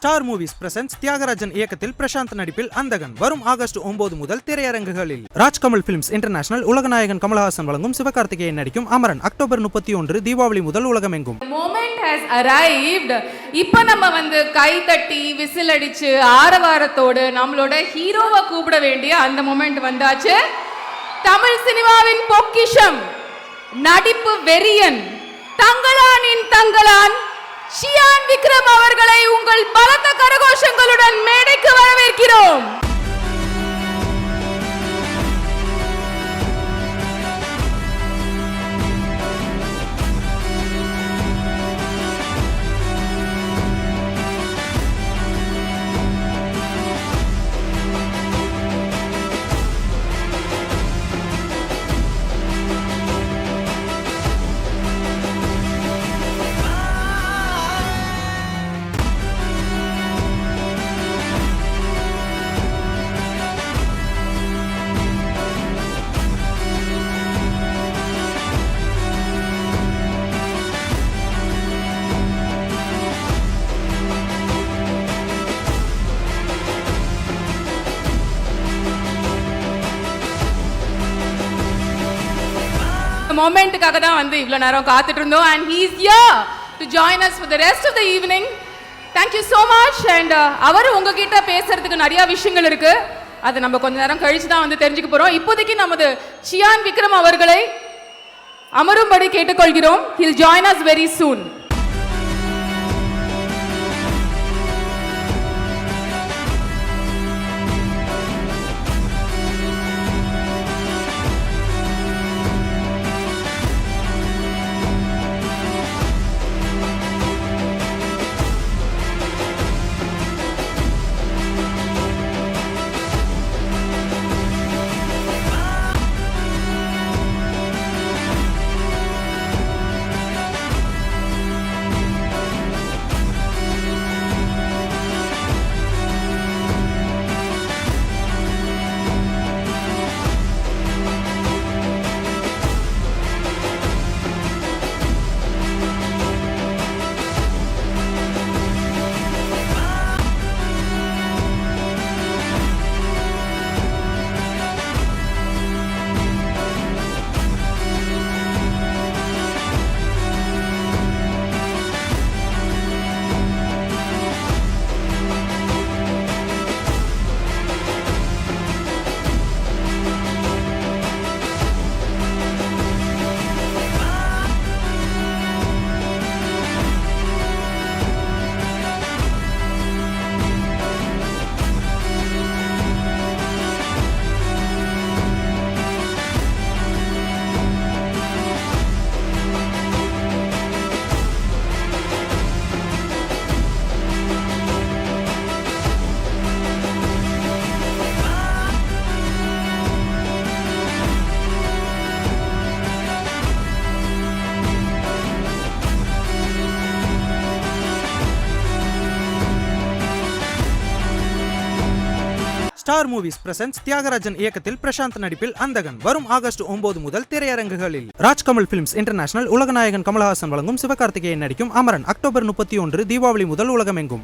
Star movies presents Thiagarajan இயக்கத்தில் பிரசாந்த் நடிப்பில் அந்தகன் வரும் ஆகஸ்ட் 9 முதல் திரையரங்குகளில். ராஜ்கமல் பிலிம்ஸ் இன்டர்நேஷனல் உலகநாயகன் கமலஹாசன் வழங்கும் சிவகார்த்திகேயன் நடிக்கும் அமரன் அக்டோபர் 31 தீபாவளி முதல் உலகமெங்கும். Moment has arrived. இப்ப நம்ம கை தட்டி விசில் அடிச்சு ஆரவாரத்தோடு நம்மளோட ஹீரோவை கூப்பிட வேண்டிய அந்த மொமெண்ட் வந்தாச்சு. தமிழ் சினிமாவின் பொக்கிஷம், நடிப்பு வெறியன், தங்களானின் தங்களான் சியான் விக்ரம் அவர்களை உங்கள் பலத்த கரகோஷங்களுடன் மேடைக்கு வரவேற்கிறோம். மொமெண்ட்டுக்காக தான் இவ்வளோ நேரம் காத்துட்டு இருந்தோம். and he is here to join us for the rest of the evening. Thank you so much. and அவர் உங்ககிட்ட பேசுறதுக்கு நிறைய விஷயங்கள் இருக்கு, அது நம்ம கொஞ்ச நேரம் கழிச்சு தான் தெரிஞ்சுக்க போறோம். இப்போதைக்கு நமது சியான் விக்ரம் அவர்களை அமரும்படி கேட்டுக்கொள்கிறோம். he'll join us very soon. Star movies presents Thiagarajan இயக்கத்தில் பிரசாந்த் நடிப்பில் அந்தகன் வரும் ஆகஸ்ட் 9 முதல் திரையரங்குகளில். ராஜ்கமல் பிலிம்ஸ் இன்டர்நேஷனல் உலகநாயகன் கமலஹாசன் வழங்கும் சிவகார்த்திகேயன் நடிக்கும் அமரன் அக்டோபர் 31 தீபாவளி முதல் உலகமெங்கும்.